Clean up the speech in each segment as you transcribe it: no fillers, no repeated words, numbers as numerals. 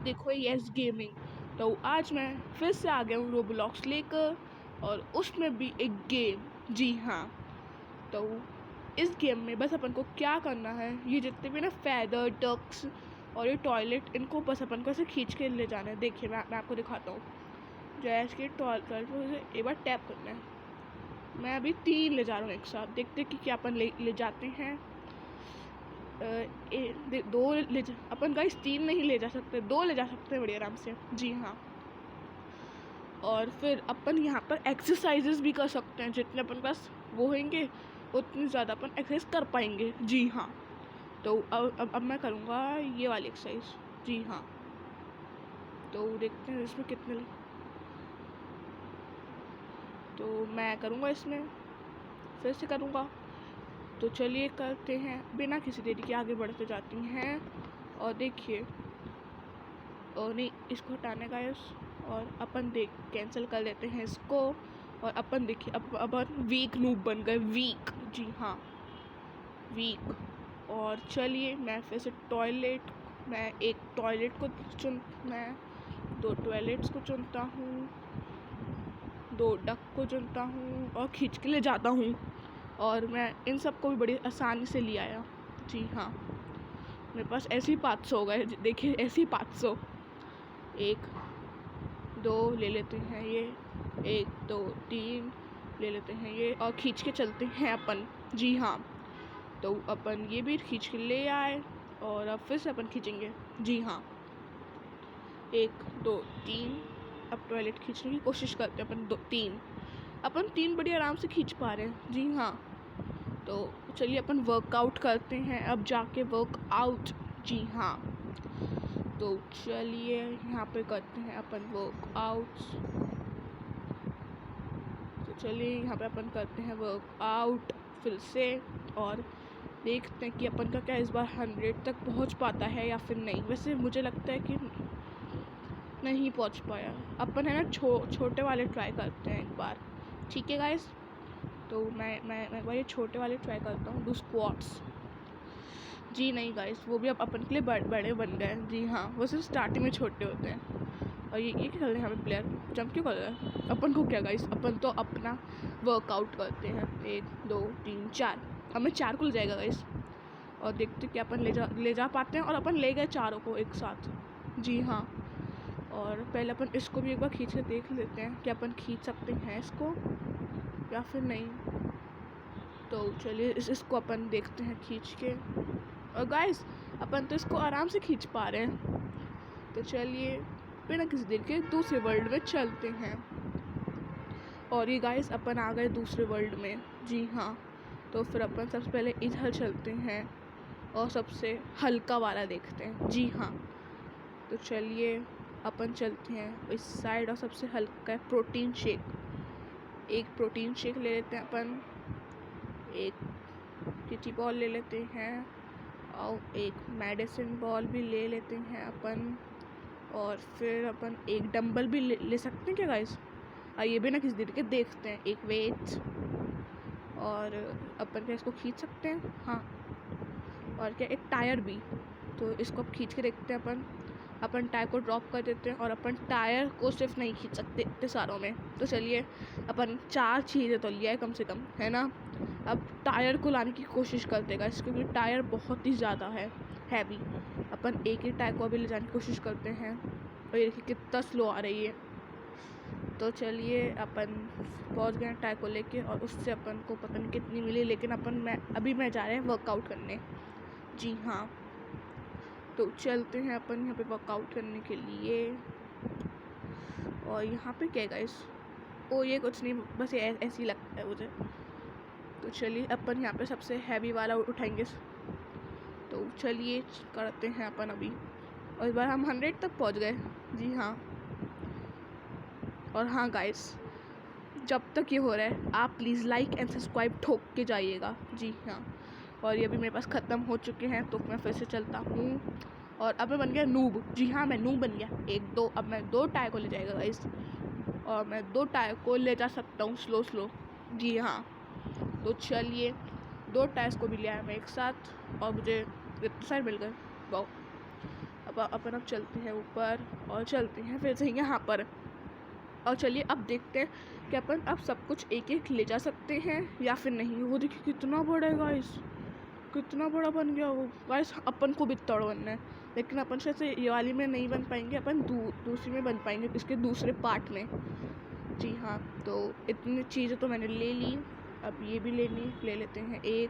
देखो yes gaming. तो आज मैं फिर से आ गया हूँ रोब्लॉक्स लेकर, और उसमें भी एक गेम। जी हाँ, तो इस गेम में बस अपन को क्या करना है, ये जितने भी ना फैदर डक्स और ये टॉयलेट, इनको बस अपन को ऐसे खींच के ले जाना है। देखिए मैं आपको दिखाता हूँ। जैसे कि टॉयलेट मुझे एक बार टैप करना है। मैं अभी 3 ले जा रहा हूँ एक साथ, देखते कि क्या अपन ले जाते हैं। अपन गाइस 3 नहीं ले जा सकते, 2 ले जा सकते हैं बड़ी आराम से। जी हाँ, और फिर अपन यहाँ पर एक्सरसाइजेस भी कर सकते हैं। जितने अपन पास वो होंगे उतनी ज़्यादा अपन एक्सरसाइज कर पाएंगे। जी हाँ, तो अब मैं करूँगा ये वाली एक्सरसाइज। जी हाँ, तो देखते हैं इसमें कितने तो मैं करूँगा इसमें, फिर से करूँगा। तो चलिए करते हैं, बिना किसी देरी के आगे बढ़ते जाती हैं। और देखिए, और नहीं, इसको हटाने का और अपन देख कैंसिल कर लेते हैं इसको। और अपन देखिए अपन वीक नूब बन गए, वीक। जी हाँ, वीक। और चलिए मैं फिर से मैं एक टॉयलेट को मैं 2 टॉयलेट्स को चुनता हूँ, 2 डक को चुनता हूँ और खींच के ले जाता हूँ। और मैं इन सब को भी बड़ी आसानी से ले आया। जी हाँ, मेरे पास ऐसे ही 500 हो गए। देखिए ऐसे ही 500। 1 2 ले लेते हैं ये, 1 2 3 ले लेते हैं ये, और खींच के चलते हैं अपन। जी हाँ, तो अपन ये भी खींच के ले आए, और अब फिर से अपन खींचेंगे। जी हाँ, 1 2 3। अब टॉयलेट खींचने की कोशिश करते हैं अपन। 2 3 अपन 3 बड़ी आराम से खींच पा रहे हैं। जी हाँ, तो चलिए अपन वर्कआउट करते हैं अब जाके, वर्कआउट। जी हाँ, तो चलिए यहाँ पे करते हैं अपन वर्कआउट। तो चलिए यहाँ पे अपन करते हैं वर्कआउट फिर से, और देखते हैं कि अपन का क्या इस बार 100 तक पहुँच पाता है या फिर नहीं। वैसे मुझे लगता है कि नहीं पहुँच पाया। अपन है ना छोटे वाले ट्राई करते हैं एक बार। ठीक है गाइस, तो मैं एक बार ये छोटे वाले ट्राई करता हूँ, 2 स्क्वाट्स। जी नहीं गाइस, वो भी अब अपन के लिए बड़े बन गए। जी हाँ, वो सिर्फ स्टार्टिंग में छोटे होते हैं। और ये क्या कर रहे हैं यहाँ पे प्लेयर, जंप क्यों कर रहे हैं? अपन को क्या गाइस, अपन तो अपना वर्कआउट करते हैं। 1 2 3 4, हमें 4 को ले जाएगा गाइस। और देखते कि अपन ले जा पाते हैं। और अपन ले गए 4 को एक साथ। जी हाँ, और पहले अपन इसको भी एक बार खींच के देख लेते हैं कि अपन खींच सकते हैं इसको या फिर नहीं। तो चलिए इसको अपन देखते हैं खींच के। और गाइस अपन तो इसको आराम से खींच पा रहे हैं। तो चलिए बिना किसी देर के दूसरे वर्ल्ड में चलते हैं। और ये गाइस अपन आ गए दूसरे वर्ल्ड में। जी हाँ, तो फिर अपन सबसे पहले इधर चलते हैं और सबसे हल्का वाला देखते हैं। जी हाँ, तो चलिए अपन चलते हैं इस साइड, और सबसे हल्का है प्रोटीन शेक। एक प्रोटीन शेक ले लेते हैं अपन, एक किटी बॉल ले लेते हैं, और एक मेडिसिन बॉल भी ले लेते हैं अपन। और फिर अपन एक डंबल भी ले सकते हैं क्या गाइस? आइए बिना किसी देर के देखते हैं। एक वेट, और अपन क्या इसको खींच सकते हैं? हाँ, और क्या एक टायर भी। तो इसको अब खींच के देखते हैं अपन टायर को ड्रॉप कर देते हैं। और अपन टायर को सिर्फ नहीं खींच सकते इतने सारों में। तो चलिए अपन 4 चीज़ें तो लिया है कम से कम, है ना। अब टायर को लाने की कोशिश करते हैं क्योंकि टायर बहुत ही ज़्यादा है हैवी। अपन एक ही टायर को अभी ले जाने की कोशिश करते हैं, और ये देखिए कितना स्लो आ रही है। तो चलिए अपन पहुंच गए टायर को लेके, और उससे अपन को पता नहीं कितनी मिली, लेकिन अभी मैं जा रहे हैं वर्कआउट करने। जी हाँ, तो चलते हैं अपन यहाँ पे वर्कआउट करने के लिए। और यहाँ पे क्या गाइस? ओ ये कुछ नहीं, बस ये ऐसे ही लगता है मुझे। तो चलिए अपन यहाँ पे सबसे हैवी वाला उठाएंगे। तो चलिए करते हैं अपन अभी, और इस बार हम 100 तक पहुँच गए। जी हाँ, और हाँ गाइस, जब तक ये हो रहा है आप प्लीज़ लाइक एंड सब्सक्राइब ठोक के जाइएगा। जी हाँ, और ये भी मेरे पास ख़त्म हो चुके हैं, तो मैं फिर से चलता हूँ। और अब मैं बन गया नूब। जी हाँ, मैं नूब बन गया। 1 2, अब मैं 2 टायर को ले जाएगा गाइस, और मैं 2 टायर को ले जा सकता हूँ स्लो। जी हाँ, तो चलिए 2 टायर्स को भी लिया है मैं एक साथ, और मुझे इतने सारे मिल गए। वाह, अब अपन अब चलते हैं ऊपर और चलते हैं फिर से यहाँ पर। और चलिए अब देखते हैं कि अपन अब सब कुछ एक एक ले जा सकते हैं या फिर नहीं। वो देखिए कितना बड़ा है गाइस, कितना बड़ा बन गया वो गाइस। अपन को भी इतना बड़ा बनना है, लेकिन अपन शायद से ये वाली में नहीं बन पाएंगे, अपन दूसरी में बन पाएंगे, इसके दूसरे पार्ट में। जी हाँ, तो इतनी चीज़ें तो मैंने ले ली, अब ये भी ले लेते हैं एक,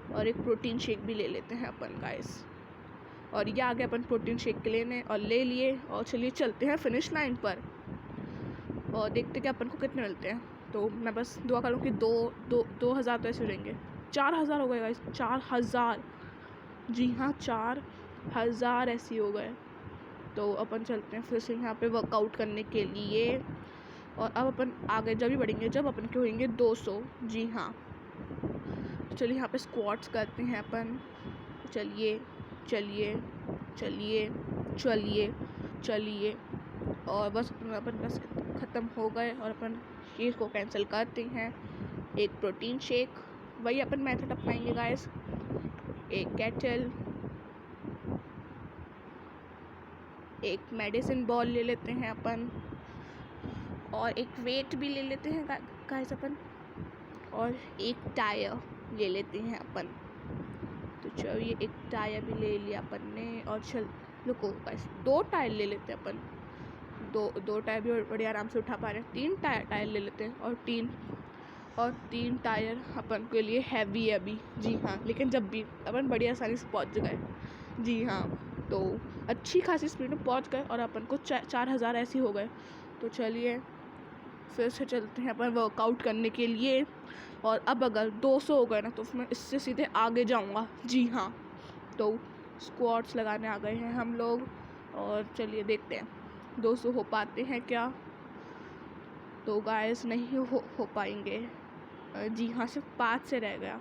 और एक प्रोटीन शेक भी ले लेते हैं अपन गाइस। और ये आगे अपन प्रोटीन शेक के लेने और ले लिए। और चलिए चलते हैं फिनिश लाइन पर और देखते कि अपन को कितने मिलते हैं। तो मैं बस दुआ करूँ कि 2,000 तो ऐसे हो जाएंगे। 4,000 हो गए गाइस, 4,000। जी हाँ, 4,000 ऐसे हो गए। तो अपन चलते हैं फिर से यहाँ पे वर्कआउट करने के लिए। और अब अपन आगे जब भी बढ़ेंगे जब अपन के होंगे 200। जी हाँ, तो चलिए यहाँ पे स्क्वाट्स करते हैं अपन। चलिए चलिए चलिए चलिए चलिए, और बस अपन बस ख़त्म हो गए। और अपन चीज़ को कैंसिल करते हैं। एक प्रोटीन शेक, वही अपन मेथड अपनाएंगे गाइस। एक केटल, एक मेडिसिन बॉल ले लेते हैं अपन, और एक वेट भी ले लेते हैं गाइस अपन, और एक टायर ले लेते हैं अपन। तो चलिए एक टायर भी ले लिया अपन ने। और चल रुको गाइस, 2 टायर ले लेते हैं अपन। दो टायर भी बड़ी आराम से उठा पा रहे हैं। 3 टायर ले लेते हैं, और 3 टायर अपन के लिए हैवी है अभी। जी हाँ, लेकिन जब भी अपन बड़ी आसानी से पहुंच गए। जी हाँ, तो अच्छी खासी स्पीड में पहुंच गए और अपन को 4,000 ऐसे हो गए। तो चलिए फिर से चलते हैं अपन वर्कआउट करने के लिए। और अब अगर 200 हो गए ना तो मैं इससे सीधे आगे जाऊंगा। जी हाँ, तो स्क्वाट्स लगाने आ गए हैं हम लोग। और चलिए देखते हैं 200 हो पाते हैं क्या। तो गाइस नहीं हो पाएंगे। जी हाँ, सिर्फ 5 से रह गया।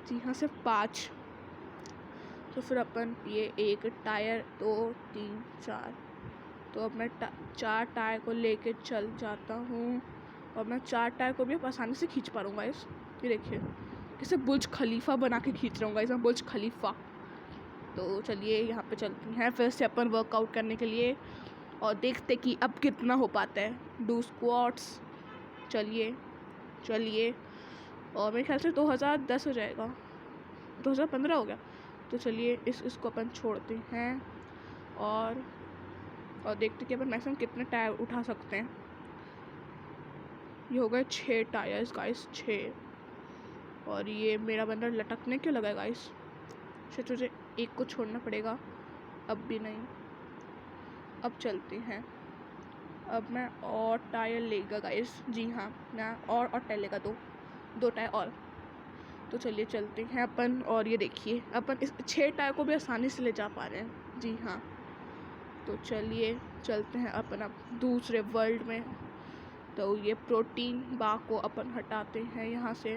जी हाँ, सिर्फ 5। तो फिर अपन ये एक टायर 2 3 4, तो अब मैं 4 टायर को लेके चल जाता हूँ। और मैं 4 टायर को भी अब आसानी से खींच पा रहूँगा। ये देखिए किसे बुर्ज खलीफा बना के खींच रहा हूँ गाइस, बुर्ज खलीफा। तो चलिए यहाँ पे चलते हैं फिर से अपन वर्कआउट करने के लिए और देखते कि अब कितना हो पाता है। डू स्क्वाट्स, चलिए चलिए। और मेरे ख्याल से 2010 हो जाएगा, 2015 हो गया। तो चलिए इसको अपन छोड़ते हैं और देखते कि अपन मैक्सिमम कितने टायर उठा सकते हैं। ये हो गए 6 टायर्स गाइस, 6। और ये मेरा बंदर लटकने क्यों लगा गाइस? शायद तुझे एक को छोड़ना पड़ेगा। अब भी नहीं, अब चलते हैं। अब मैं और टायर लेगा गाइस। जी हाँ, मैं और टायर लेगा, 2 टायर और। तो चलिए चलते हैं अपन। और ये देखिए अपन इस 6 टायर को भी आसानी से ले जा पा रहे हैं। जी हाँ, तो चलिए चलते हैं अपन अब दूसरे वर्ल्ड में। तो ये प्रोटीन बार को अपन हटाते हैं यहाँ से।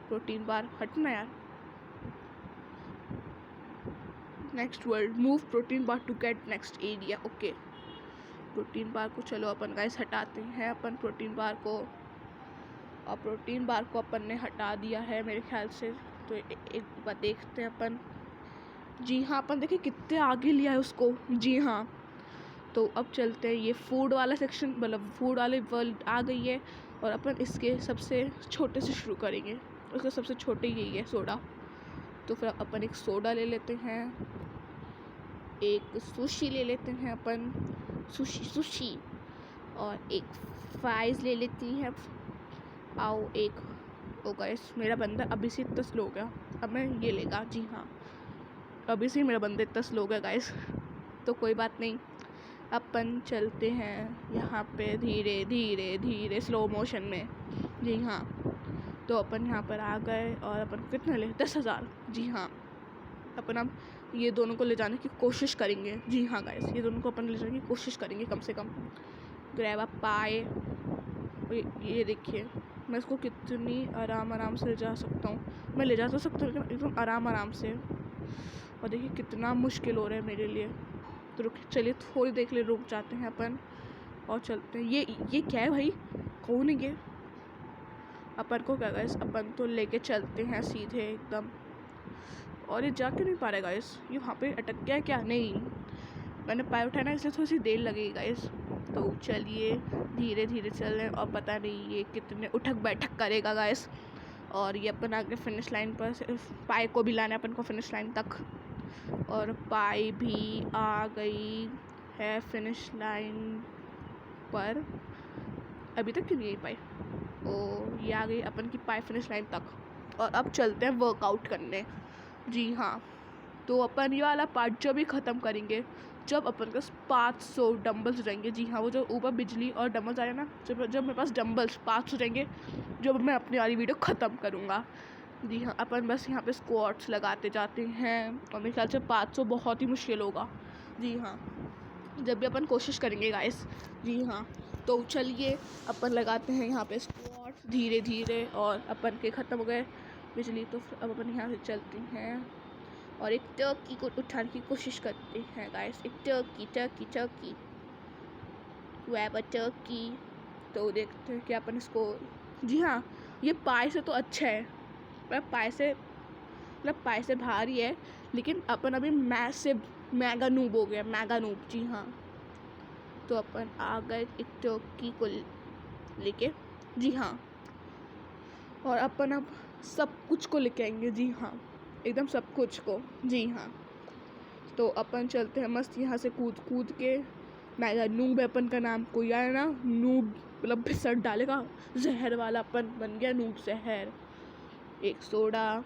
प्रोटीन बार हटना यार। Next world, move protein bar to get next area. Okay, protein bar को चलो अपन गाइस हटाते हैं अपन प्रोटीन बार को। और प्रोटीन बार को अपन ने हटा दिया है मेरे ख्याल से। तो एक बार देखते हैं अपन। जी हाँ, अपन देखिए कितने आगे लिया है उसको। जी हाँ, तो अब चलते हैं। ये फूड वाला सेक्शन, मतलब फूड वाले वर्ल्ड आ गई है। और अपन इसके सबसे छोटे से शुरू करेंगे। उसका सबसे छोटे यही है, सोडा। तो फिर अपन एक सोडा ले लेते हैं, एक सुशी ले लेते हैं अपन, सुशी। और एक फ्राइज़ ले लेती हैं। आओ एक। ओ गाइस, मेरा बंदा अभी से इतना स्लो हो गया, अब मैं ये लेगा। जी हाँ, अभी से मेरा बंदा इतना स्लो हो गया गाइस। तो कोई बात नहीं, अपन चलते हैं यहाँ पे धीरे धीरे धीरे स्लो मोशन में। जी हाँ, तो अपन यहाँ पर आ गए। और अपन कितने ले, 10,000। जी हाँ, अपन अब ये दोनों को ले जाने की कोशिश करेंगे। जी हाँ गाइस, ये दोनों को अपन ले जाने की कोशिश करेंगे कम से कम। ग्रैब अप पाए। ये देखिए मैं इसको कितनी आराम से ले जा सकता हूँ। मैं ले जा तो सकता हूँ लेकिन एकदम आराम से। और देखिए कितना मुश्किल हो रहा है मेरे लिए। तो रुक, चलिए थोड़ी देर के लिए रुक जाते हैं अपन और चलते हैं। ये क्या है भाई, कौन है ये? अपन को क्या गाइस, अपन तो लेके चलते हैं सीधे एकदम। और ये जा क्यों नहीं पा रहा गाइस? ये वहाँ पे अटक गया क्या? नहीं, मैंने पाए उठाया ना, इसलिए थोड़ी सी देर लगेगी गाइस। तो चलिए धीरे धीरे चल रहे हैं, और पता नहीं ये कितने उठक बैठक करेगा गाइस। और ये अपन आगे फिनिश लाइन पर, पाए को भी लाना है अपन को फिनिश लाइन तक, और पाई भी आ गई है फिनिश लाइन पर। अभी तक क्यों नहीं आई पाई? ओ ये आ गई अपन की पाई फिनिश लाइन तक। और अब चलते हैं वर्कआउट करने। जी हाँ, तो अपन ये वाला पार्ट जब भी ख़त्म करेंगे जब अपन के 500 डंबल्स रहेंगे। जी हाँ, वो जो ऊपर बिजली और डंबल्स आए ना, जब मेरे पास डंबल्स 500 रहेंगे, जब मैं अपनी वाली वीडियो ख़त्म करूँगा। जी हाँ, अपन बस यहाँ पे स्क्वाट्स लगाते जाते हैं, और मेरे ख्याल से 500 बहुत ही मुश्किल होगा। जी हाँ, जब भी अपन कोशिश करेंगे गाइस। जी हाँ, तो चलिए अपन लगाते हैं यहाँ पे स्क्वाट्स धीरे धीरे, और अपन के ख़त्म हो गए बिजली, तो फिर अब अपन यहाँ से चलते हैं और एक टर्की को उठाने की कोशिश करते हैं गाइस। एक टर्की ग्रैब अ टर्की। तो देखते हैं कि अपन इसको, जी हाँ ये पाए से तो अच्छा है, पाए से भारी है, लेकिन अपन अभी मैसिव मेगा नूब हो गया, मेगा नूब। जी हाँ, तो अपन आ गए एक टर्की को लेके। जी हाँ, और अपन अब सब कुछ को लेके आएंगे। जी हाँ, एकदम सब कुछ को। जी हाँ, तो अपन चलते हैं मस्त यहाँ से कूद कूद के। मेगा नूब है अपन का नाम, कोई आया ना नूब मतलब फिसट डालेगा जहर वाला, अपन बन गया नूब जहर। एक सोडा,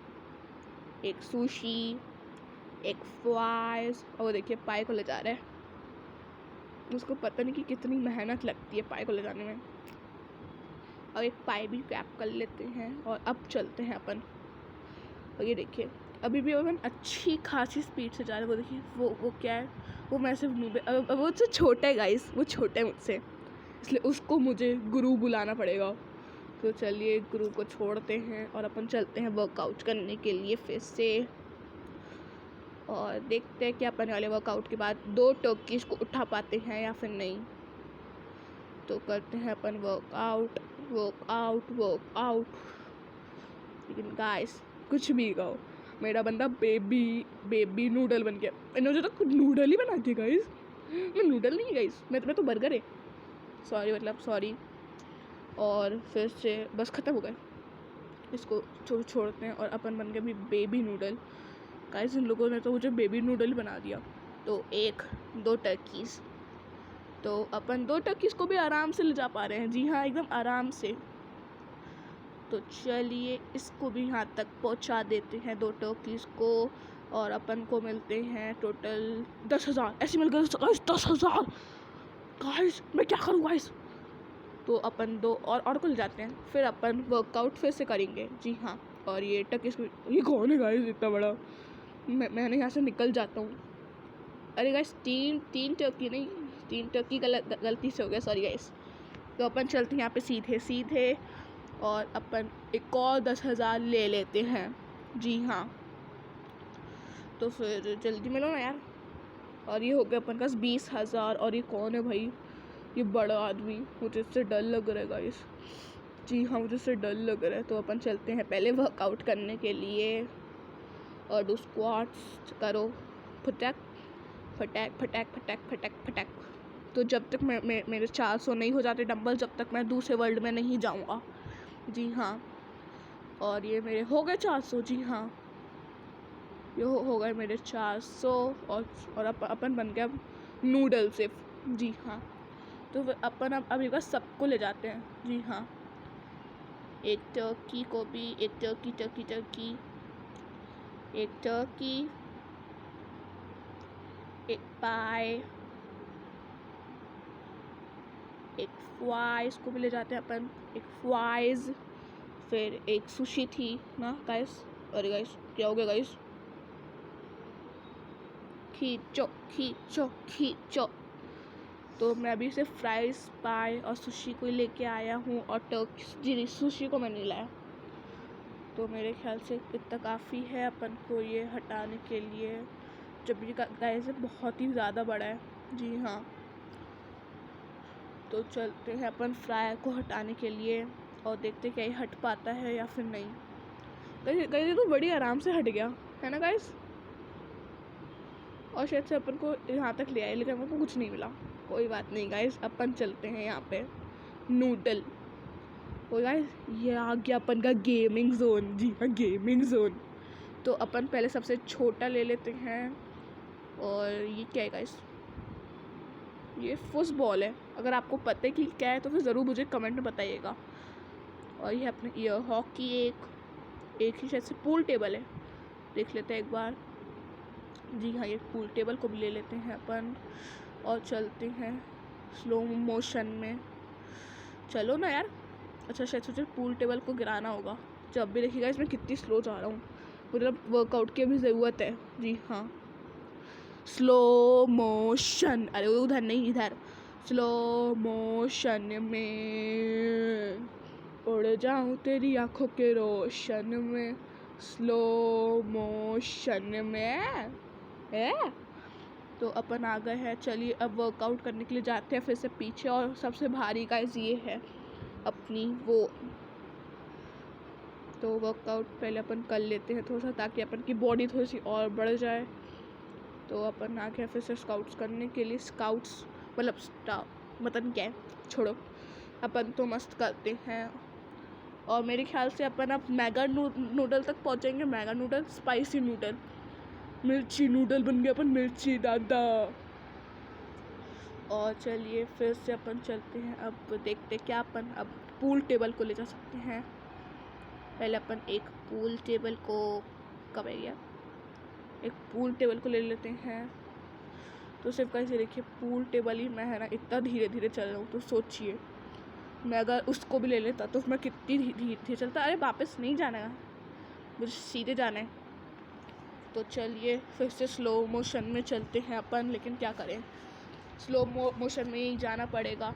एक सुशी, एक फ्राइज, और वो देखिए पाए को ले जा रहे हैं। उसको पता नहीं कि कितनी मेहनत लगती है पाए को ले जाने में। और एक पाए भी क्रैप कर लेते हैं, और अब चलते हैं अपन। और ये देखिए अभी भी अपन अच्छी खासी स्पीड से जा रहे हैं। वो देखिए वो क्या है, वो मैसिव नूब है। अब वो मुझसे छोटा है गाइस, वो छोटा है मुझसे, इसलिए उसको मुझे गुरु बुलाना पड़ेगा। तो चलिए गुरु को छोड़ते हैं और अपन चलते हैं वर्कआउट करने के लिए फिर से, और देखते हैं कि अपन वाले वर्कआउट के बाद 2 टर्कीज को उठा पाते हैं या फिर नहीं। तो करते हैं अपन वर्कआउट। लेकिन गाइस कुछ भी कहो, मेरा बंदा बेबी नूडल बन गया। इन्होंने तो नूडल ही बना दिया गाइस। मैं नूडल नहीं गाइस, मैं तो बर्गर है। सॉरी। और फिर से बस ख़त्म हो गए, इसको छोड़ते हैं, और अपन बन गए अभी बेबी नूडल। गाइस इन लोगों ने तो मुझे बेबी नूडल ही बना दिया। तो 1-2 टर्कीज़, तो अपन 2 टर्कीज़ को भी आराम से ले जा पा रहे हैं। जी हाँ, एकदम आराम से। तो चलिए इसको भी यहाँ तक पहुँचा देते हैं 2 टर्कीज़ को, और अपन को मिलते हैं टोटल 10,000। ऐसे मिल गए गाइस 10,000। गाइस मैं क्या करूँ गाइस? तो अपन 2 और को ले जाते हैं, फिर अपन वर्कआउट फिर से करेंगे। जी हाँ, और ये टर्कीज़, ये कौन है गाइस इतना बड़ा? मैंने यहाँ से निकल जाता हूँ। अरे गाइस तीन टर्की नहीं, 3 टर्की गलती से हो गया, सॉरी गाइस। तो अपन चलते हैं यहाँ पे सीधे, और अपन एक और 10,000 ले लेते हैं। जी हाँ, तो फिर जल्दी मिलो ना यार। और ये हो गया अपन का 20,000। और ये कौन है भाई? ये बड़ा आदमी, मुझे इससे डर लग रहा है गाइस। जी हाँ, मुझे इससे डर लग रहा है। तो अपन चलते हैं पहले वर्कआउट करने के लिए, और 2 स्क्वाट्स करो, फटैक। तो जब तक मेरे 400 नहीं हो जाते डंबल, जब तक मैं दूसरे वर्ल्ड में नहीं जाऊँगा। जी हाँ, और ये मेरे हो गए 400। जी हाँ, ये हो गए मेरे 400, और अपन बन गया नूडल सिर्फ। जी हाँ, तो अपन अब अभी बस सबको ले जाते हैं। जी हाँ, एक टर्की को भी, एक टर्की, एक टर्की, एक पाए, एक फ्राइज़ को भी ले जाते हैं अपन, एक फ्राइज़, फिर एक सुशी थी ना गाइस। अरे गाइस क्या हो गया गाइस? खींचो। तो मैं अभी सिर्फ फ्राइज़, पाए और सुशी को लेके आया हूँ, और टर्की सुशी को मैं नहीं लाया। तो मेरे ख्याल से इतना काफ़ी है अपन को ये हटाने के लिए, जब ये गाइस बहुत ही ज़्यादा बड़ा है। जी हाँ, तो चलते हैं अपन फ्राई को हटाने के लिए, और देखते क्या ये हट पाता है या फिर नहीं। गाइस ये तो बड़ी आराम से हट गया है ना गाइस? और शायद से अपन को यहाँ तक ले आए, लेकिन अपन को कुछ नहीं मिला। कोई बात नहीं गाइस, अपन चलते हैं यहाँ पे नूडल। तो गाइस ये आ गया अपन का गेमिंग जोन। जी हाँ, गेमिंग जोन। तो अपन पहले सबसे छोटा ले लेते हैं। और ये क्या है गाइस? ये फुटबॉल है। अगर आपको पता है कि क्या है तो फिर ज़रूर मुझे कमेंट में बताइएगा। और ये अपने ये हॉकी एक ही शायद से पूल टेबल है, देख लेते हैं एक बार। जी हाँ, ये पूल टेबल को भी ले लेते हैं अपन और चलते हैं स्लो मोशन में। चलो ना यार। अच्छा शायद सोचे पूल टेबल को गिराना होगा। जब भी देखिएगा इसमें कितनी स्लो जा रहा हूँ, मतलब वर्कआउट की भी ज़रूरत है। जी हाँ, स्लो मोशन। अरे उधर नहीं, इधर। स्लो मोशन में उड़ जाऊँ तेरी आँखों के रोशन में, स्लो मोशन में है। तो अपन आ गए हैं। चलिए अब वर्कआउट करने के लिए जाते हैं फिर से पीछे। और सबसे भारी गाइस ये है अपनी वो। तो वर्कआउट पहले अपन कर लेते हैं थोड़ा सा, ताकि अपन की बॉडी थोड़ी सी और बढ़ जाए। तो अपन आ गए फिर से स्काउट्स करने के लिए। स्काउट्स मतलब क्या है, छोड़ो। अपन तो मस्त करते हैं। और मेरे ख्याल से अपन अब मेगा नूडल तक पहुंचेंगे। मेगा नूडल, स्पाइसी नूडल, मिर्ची नूडल बन गया अपन, मिर्ची दादा। और चलिए फिर से अपन चलते हैं। अब देखते क्या अपन अब पूल टेबल को ले जा सकते हैं। पहले अपन एक पूल टेबल को कब है गया, एक पूल टेबल को ले लेते हैं। तो सिर्फ कैसे देखिए पूल टेबल ही मैं है ना इतना धीरे धीरे चल रहा हूँ। तो सोचिए मैं अगर उसको भी ले लेता तो मैं कितनी धीरे धीरे चलता। अरे वापस नहीं जाना है मुझे, सीधे जाना है। तो चलिए फिर से स्लो मोशन में चलते हैं अपन, लेकिन क्या करें, स्लो मोशन में ही जाना पड़ेगा।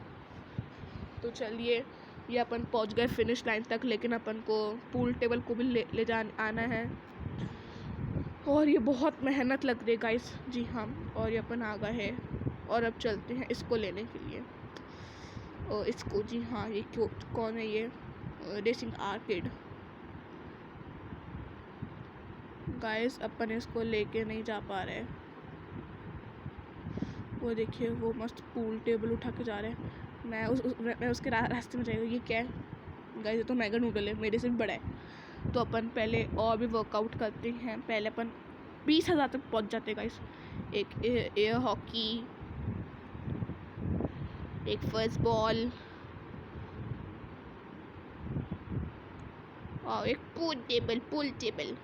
तो चलिए ये अपन पहुंच गए फिनिश लाइन तक, लेकिन अपन को पूल टेबल को भी ले आना है। और ये बहुत मेहनत लग रही है गाइस। जी हाँ, और ये अपन आ गए हैं और अब चलते हैं इसको लेने के लिए। और इसको, जी हाँ, ये कौन है ये? Racing arcade. गाइस अपन इसको लेके नहीं जा पा रहे। वो देखिए वो मस्त पूल टेबल उठा के जा रहे हैं। मैं उसके रास्ते में जाएगा। ये क्या है गाइस? ये तो मेगा नूडल है, मेरे से भी बड़ा है। तो अपन पहले और भी वर्कआउट करते हैं। पहले अपन 20,000 तक पहुंच जाते हैं गाइस। एक एयर हॉकी, एक फर्स्ट बॉल और एक पूल टेबल।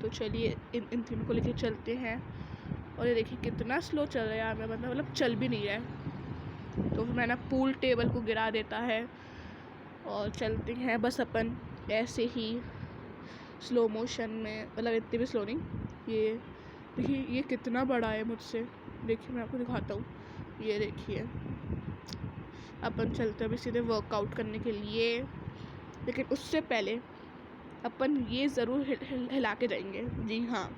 तो चलिए इन तीनों को लेके चलते हैं। और ये देखिए कितना स्लो चल रहा है यार, मैं मतलब चल भी नहीं रहा है। तो फिर मैंने पूल टेबल को गिरा देता है और चलते हैं बस अपन ऐसे ही स्लो मोशन में, मतलब इतनी भी स्लो नहीं। ये देखिए ये कितना बड़ा है मुझसे। देखिए मैं आपको दिखाता हूँ, ये देखिए। अपन चलते अभी सीधे वर्कआउट करने के लिए, लेकिन उससे पहले अपन ये ज़रूर हिला के जाएंगे। जी हाँ,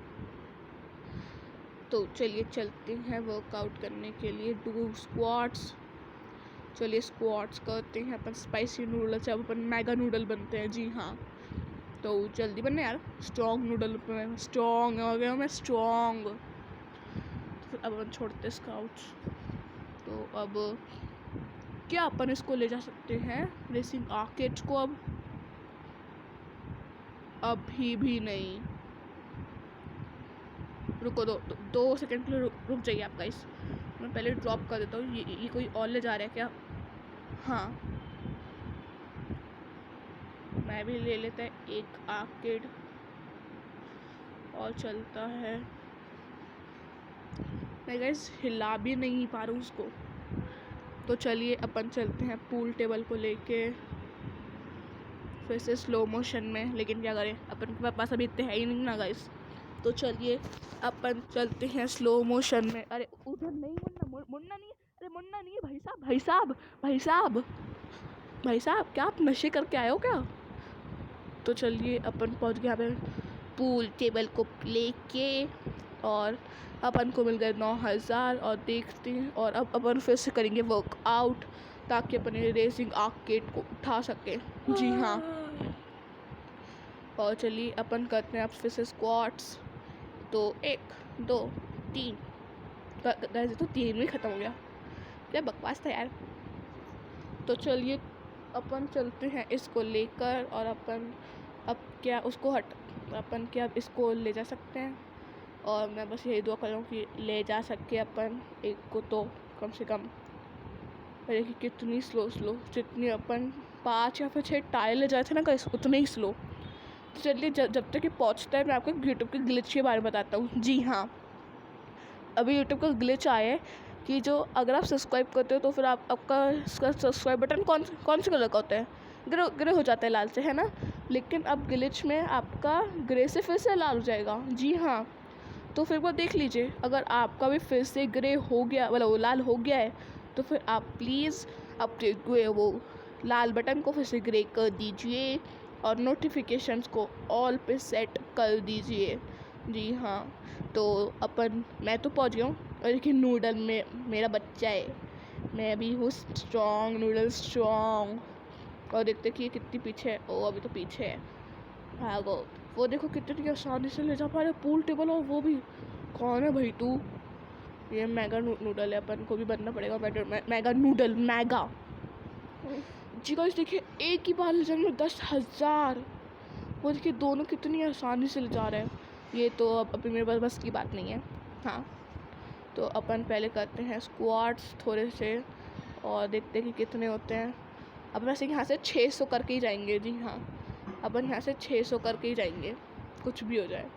तो चलिए चलते हैं वर्कआउट करने के लिए। Do squats. चलिए स्क्वाट्स करते हैं अपन। स्पाइसी नूडल से अब अपन मेगा नूडल बनते हैं। जी हाँ, तो जल्दी बनना यार। स्ट्रॉन्ग नूडल में स्ट्रॉन्ग हो गया मैं, स्ट्रॉन्ग। तो अब अपन छोड़ते स्काउट्स। तो अब क्या अपन इसको ले जा सकते हैं रेसिंग आर्केड को? अब अभी भी नहीं। रुको, दो सेकंड के लिए रुक जाइए आप गाइस। मैं पहले ड्रॉप कर देता हूँ। ये कोई और ले जा रहा है क्या? हाँ, मैं भी ले लेता है एक आर्केड और चलता है। मैं गाइस हिला भी नहीं पा रहा हूँ उसको। तो चलिए अपन चलते हैं पूल टेबल को लेके फिर से स्लो मोशन में, लेकिन क्या करें अपन के पास अभी इतने है ही नहीं ना गाइस। तो चलिए अपन चलते हैं स्लो मोशन में। अरे उधर नहीं मुड़ना नहीं है। अरे मुड़ना नहीं है भाई साहब, भाई साहब, भाई साहब, भाई साहब, क्या आप नशे करके आए हो क्या? तो चलिए अपन पहुंच गए यहाँ पे पूल टेबल को लेके। और अपन को मिल गए 9,000। और देखते हैं, और अब अपन फिर से करेंगे वर्कआउट ताकि अपन रेसिंग आर्केड को उठा सकें। जी हाँ, और चलिए अपन करते हैं अब फिर से स्क्वाट्स। तो 1 2 3 गाइस तो 3 में ख़त्म हो गया, क्या बकवास था यार। तो चलिए अपन चलते हैं इसको लेकर, और अपन अब क्या उसको अपन क्या इसको ले जा सकते हैं। और मैं बस यही दुआ कर रहा हूँ कि ले जा सके अपन एक को तो कम से कम। अरे कि कितनी स्लो जितनी अपन 5 या फिर 6 टायर ले जाए थे ना गाइस, उतने ही स्लो। तो चलिए जब तक ये पहुँचता है मैं आपको यूट्यूब के ग्लिच के बारे में बताता हूँ। जी हाँ, अभी यूट्यूब का ग्लिच आया है कि जो अगर आप सब्सक्राइब करते हो तो फिर आपका सब्सक्राइब बटन कौन से कलर का होता है, ग्रे हो जाता है लाल से, है ना। लेकिन अब ग्लिच में आपका ग्रे से फिर से लाल हो जाएगा। जी हाँ, तो फिर वो देख लीजिए, अगर आपका भी फिर से ग्रे हो गया, मतलब वो लाल हो गया है, तो फिर आप प्लीज़ अपने वो लाल बटन को फिर से ग्रे कर दीजिए और नोटिफिकेशंस को ऑल पे सेट कर दीजिए। जी हाँ, तो मैं तो पहुंच गया हूँ, और देखिए नूडल में मेरा बच्चा है, मैं अभी हूँ स्ट्रॉन्ग, नूडल स्ट्रॉन्ग। और देखते कि ये कितनी पीछे है। ओ अभी तो पीछे है, भागो। वो देखो कितनी आसानी से ले जा पा रहे पूल टेबल, और वो भी। कौन है भाई तू? ये मेगा नूडल है, अपन को भी बनना पड़ेगा मेगा नूडल मेगा। जी गाइस देखिए, एक ही बार ले जाने में 10,000। वो देखिए दोनों कितनी आसानी से ले जा रहे हैं। ये तो अब अभी मेरे पास बस की बात नहीं है। हाँ, तो अपन पहले करते हैं स्क्वाट्स थोड़े से, और देखते हैं कि कितने होते हैं। अब वैसे यहाँ से 600 करके ही जाएंगे। जी हाँ, अपन यहाँ से 600 करके ही जाएंगे, कुछ भी हो जाए।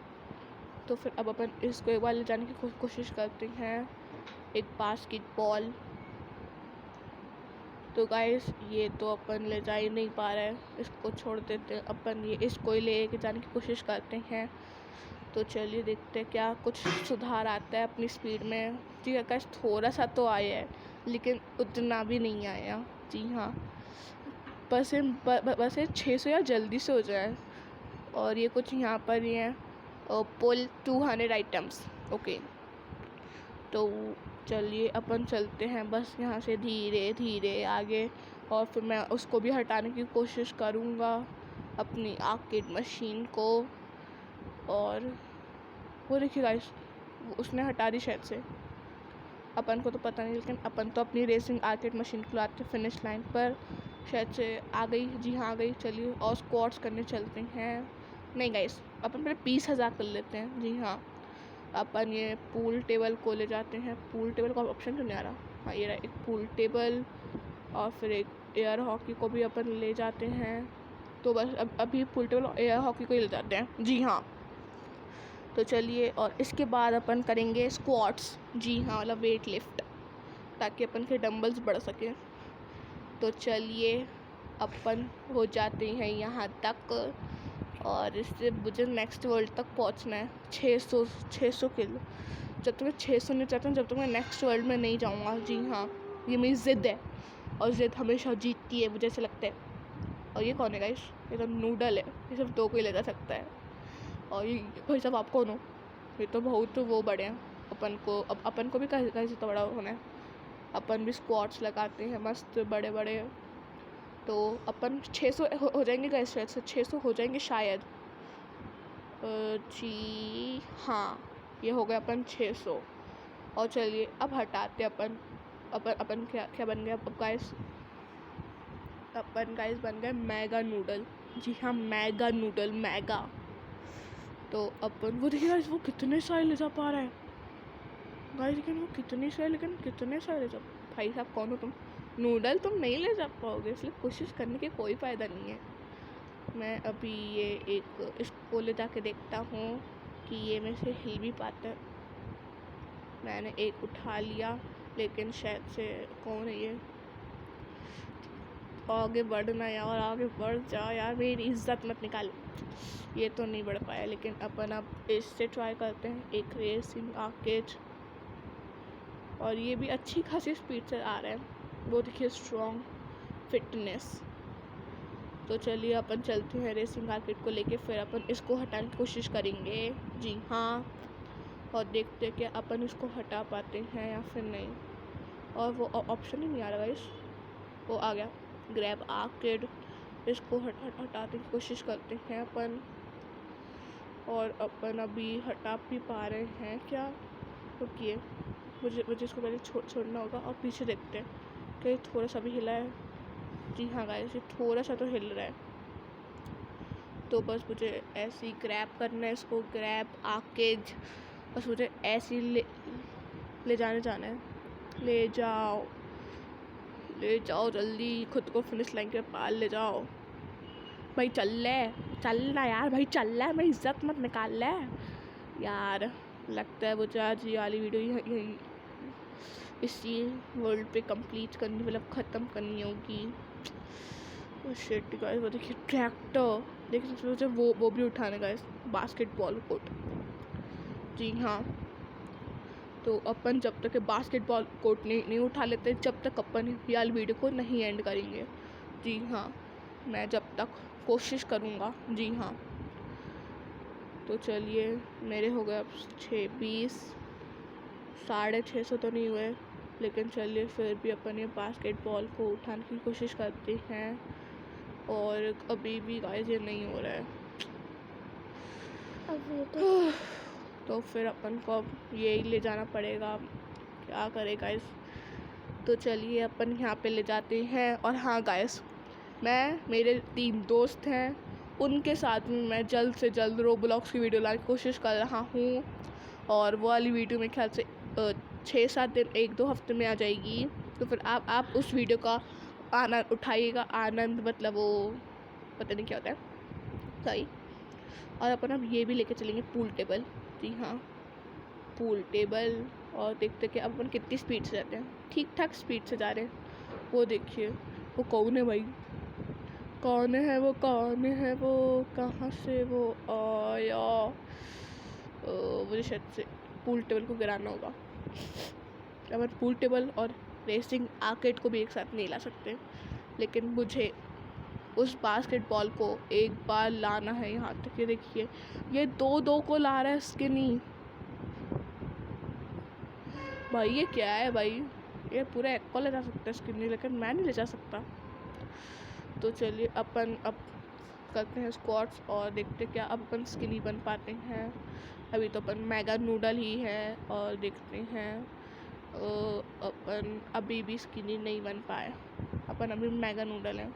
तो फिर अब अपन इसको एक बार ले जाने की कोशिश करते हैं, एक बास्केटबॉल। तो गाइस ये तो अपन ले जा ही नहीं पा रहे हैं, इसको छोड़ देते हैं अपन, ये इसको ही ले के जाने की कोशिश करते हैं। तो चलिए देखते हैं क्या कुछ सुधार आता है अपनी स्पीड में। जी हाँ गाइस, थोड़ा सा तो आया है, लेकिन उतना भी नहीं आया। जी हाँ, बस ये 600 या जल्दी से हो जाए। और ये कुछ यहाँ पर ही है, पुल 200 आइटम्स। ओके, तो चलिए अपन चलते हैं बस यहाँ से धीरे धीरे आगे। और फिर मैं उसको भी हटाने की कोशिश करूँगा, अपनी आर्केड मशीन को। और वो देखिए गाइस, उसने हटा दी शायद से, अपन को तो पता नहीं, लेकिन अपन तो अपनी रेसिंग आर्केड मशीन को लाते फिनिश लाइन पर। शायद से आ गई। जी हाँ आ गई। चलिए और स्क्वाट्स करने चलते हैं। नहीं गाइस, अपन पहले 20,000 कर लेते हैं। जी हाँ, अपन ये पूल टेबल को ले जाते हैं। पूल टेबल का ऑप्शन क्यों नहीं आ रहा? हाँ ये रहा, एक पूल टेबल। और फिर एक एयर हॉकी को भी अपन ले जाते हैं। तो बस अभी पूल टेबल और एयर हॉकी को ही ले जाते हैं। जी हाँ, तो चलिए, और इसके बाद अपन करेंगे स्क्वाट्स। जी हाँ, मतलब वेट लिफ्ट, ताकि अपन के डंबल्स बढ़ सकें। तो चलिए अपन हो जाते हैं यहाँ तक, और इससे मुझे नेक्स्ट वर्ल्ड तक पहुँचना है। 600 किलो। जब तक मैं 600 नहीं चाहता हूँ, जब तक मैं नेक्स्ट वर्ल्ड में नहीं जाऊँगा। जी हाँ, ये मेरी ज़िद है, और ज़िद हमेशा जीतती है, मुझे ऐसा लगता है। और ये कौन है गाइस? ये तो नूडल है, ये सिर्फ 2 को ही ले जा सकता है। और ये भाई साहब आप कौन हो? ये तो बहुत वो बड़े हैं। अपन को भी कैसे तो बड़ा होना है। अपन भी स्क्वाट्स लगाते हैं मस्त बड़े बड़े। तो अपन 600 हो जाएंगे गाइस, शायद से 600 हो जाएंगे शायद। जी हाँ, ये हो गया अपन 600। और चलिए अब हटाते अपन क्या बन गया अब गाइस? अपन गाइस बन गए मेगा नूडल। जी हाँ, मेगा नूडल मेगा। तो अपन वो देखिए गाइस, वो कितने सारे ले जा पा रहा है गाइस, लेकिन वो कितने सारे ले जा। भाई साहब कौन हो तुम? नूडल तुम नहीं ले जा पाओगे, इसलिए कोशिश करने के कोई फ़ायदा नहीं है। मैं अभी ये इसको ले जाके देखता हूँ कि ये मेरे से हिल भी पाता है। मैंने एक उठा लिया, लेकिन शायद से कौन है ये? आगे बढ़ना यार, आगे बढ़ जा यार, मेरी इज्जत मत निकाल। ये तो नहीं बढ़ पाया, लेकिन अपन अब इससे ट्राई करते हैं, एक रेसिंग आर्केड। और ये भी अच्छी खासी स्पीड से आ रहा है। वो देखिए स्ट्रॉन्ग फिटनेस। तो चलिए अपन चलते हैं रेसिंग आर्केड को लेके, फिर अपन इसको हटाने की कोशिश करेंगे। जी हाँ, और देखते हैं कि अपन इसको हटा पाते हैं या फिर नहीं। और वो ऑप्शन ही नहीं आ रहा गाइस। वो आ गया, ग्रैब आर्केड। इसको हटाने की कोशिश करते हैं अपन। और अपन अभी हटा भी पा रहे हैं क्या? रुकिए, मुझे इसको पहले छोड़ना होगा और पीछे देखते हैं कि थोड़ा सा भी हिला है। जी हाँ गाइस, ये थोड़ा सा तो हिल रहा है। तो बस मुझे ऐसे ही ग्रैब करना है इसको, ग्रैब आके बस मुझे ऐसे ही ले जाना है। ले जाओ जल्दी, खुद को फिनिश लाइन के पार ले जाओ भाई। चलना यार भाई, चल रहा है, मेरी इज्जत मत निकाल ले यार। लगता है मुझे आज ये वाली वीडियो यही इसी वर्ल्ड पे कंप्लीट करनी, मतलब ख़त्म करनी होगी। शिट गाइस, वो देखिए ट्रैक्टर, देखिए मुझे वो भी उठाने का है, बास्केटबॉल कोर्ट। जी हाँ, तो अपन जब तक बास्केटबॉल कोर्ट नहीं उठा लेते, जब तक अपन ये वाली वीडियो को नहीं एंड करेंगे। जी हाँ, मैं जब तक कोशिश करूँगा। जी हाँ, तो चलिए, मेरे हो गए अब 6:20, 650 तो नहीं हुए, लेकिन चलिए फिर भी अपन ये बास्केटबॉल को उठाने की कोशिश करते हैं। और अभी भी गाइस ये नहीं हो रहा है। तो फिर अपन को अब यही ले जाना पड़ेगा, क्या करे गाइस। तो चलिए अपन यहाँ पे ले जाते हैं। और हाँ गाइस, मेरे 3 दोस्त हैं, उनके साथ में मैं जल्द से जल्द रोब्लॉक्स की वीडियो लाने की कोशिश कर रहा हूँ। और वो वाली वीडियो मेरे ख्याल से 6-7 दिन, 1-2 हफ्ते में आ जाएगी। तो फिर आप उस वीडियो का आनंद उठाइएगा। आनंद मतलब वो पता नहीं क्या होता है, सॉरी। और अपन अब ये भी लेके चलेंगे पूल टेबल। जी हाँ, पूल टेबल। और देखते कि अब अपन कितनी स्पीड से जाते हैं। ठीक ठाक स्पीड से जा रहे हैं। वो देखिए, वो कौन है भाई, कौन है वो, कहाँ से वो आया। मुझे शायद से पूल टेबल को गिराना होगा। अपन पूल टेबल और रेसिंग आर्केड को भी एक साथ नहीं ला सकते, लेकिन मुझे उस बास्केटबॉल को एक बार लाना है यहाँ तक। ये देखिए, ये 2-2 को ला रहा है स्किनी भाई। ये क्या है भाई, ये पूरा एक को ले जा सकता है स्किनी, लेकिन मैं नहीं ले जा सकता। तो चलिए अपन अब करते हैं स्क्वाट्स और देखते क्या अब अपन स्किनी बन पाते हैं। अभी तो अपन मेगा नूडल ही है, और देखते हैं अपन अभी भी स्किनी नहीं बन पाए। अपन अभी मेगा नूडल हैं।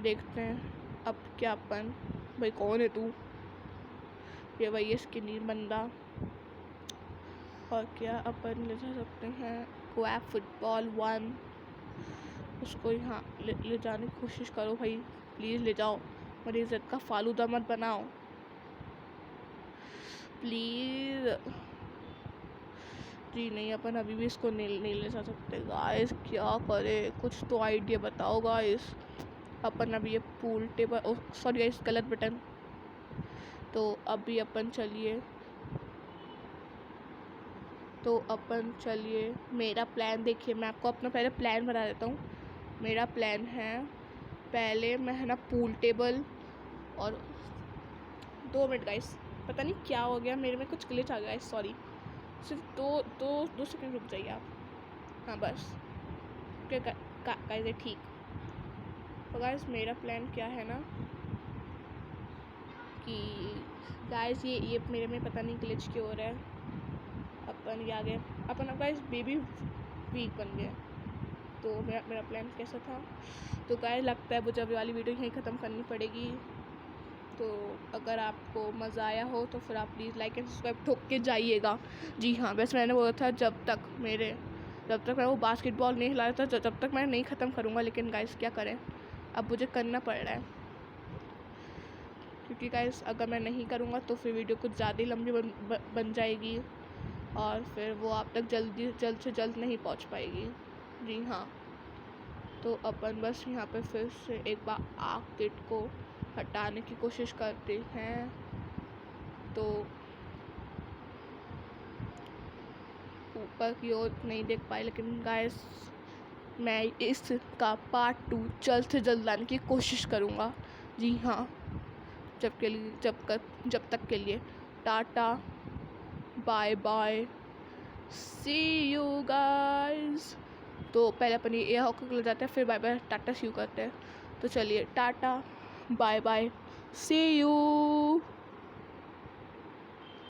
देखते हैं अब क्या अपन, भाई कौन है तू, ये भाई ये स्किनी बंदा। और क्या अपन ले जा सकते हैं क्वैप फुटबॉल 1, उसको यहाँ ले जाने की कोशिश करो भाई, प्लीज़ ले जाओ। मेरी इज्जत का फालूदा मत बनाओ प्लीज़। जी नहीं, अपन अभी भी इसको नहीं ले जा सकते गाइस। क्या करें, कुछ तो आइडिया बताओ गाइस। अपन अभी ये पूल टेबल, सॉरी गाइस गलत बटन। तो अभी अपन चलिए, मेरा प्लान देखिए, मैं आपको अपना पहले प्लान बता देता हूँ। मेरा प्लान है, पहले मैं है ना पूल टेबल, और 2 मिनट गाइस, पता नहीं क्या हो गया, मेरे में कुछ ग्लिच आ गया है, सॉरी। सिर्फ दो सेकंड रुक जाइए आप। हाँ बस, गाइस है ठीक। तो गाइस मेरा प्लान क्या है ना कि गाइस ये मेरे में पता नहीं ग्लिच क्यों हो रहा है। अपन ये आ गए, अपन अब गाइस बेबी वीक बन गए। तो मेरा प्लान कैसा था, तो गाइस लगता है मुझे अभी वाली वीडियो यहीं ख़त्म करनी पड़ेगी। तो अगर आपको मज़ा आया हो तो फिर आप प्लीज़ लाइक एंड सब्सक्राइब ठोक के जाइएगा। जी हाँ, बस मैंने बोला था जब तक मैं वो बास्केटबॉल नहीं हिलाया था, जब तक मैं नहीं ख़त्म करूँगा। लेकिन गाइस क्या करें, अब मुझे करना पड़ रहा है, क्योंकि गाइस अगर मैं नहीं करूँगा तो फिर वीडियो कुछ ज़्यादा ही लंबी बन जाएगी, और फिर वो आप तक जल्द से जल्द नहीं पहुँच पाएगी। जी हाँ, तो अपन बस यहाँ पे फिर से एक बार आर्केड को हटाने की कोशिश करते हैं। तो ऊपर की ओर नहीं देख पाए, लेकिन गाइस मैं इसका पार्ट 2 जल्द से जल्द लाने की कोशिश करूँगा। जी हाँ, जब तक के लिए tata, bye bye, see you guys. तो पहले अपन ये हॉकी को ले जाते हैं, फिर bye bye tata see you करते हैं। तो चलिए tata, bye bye, see you.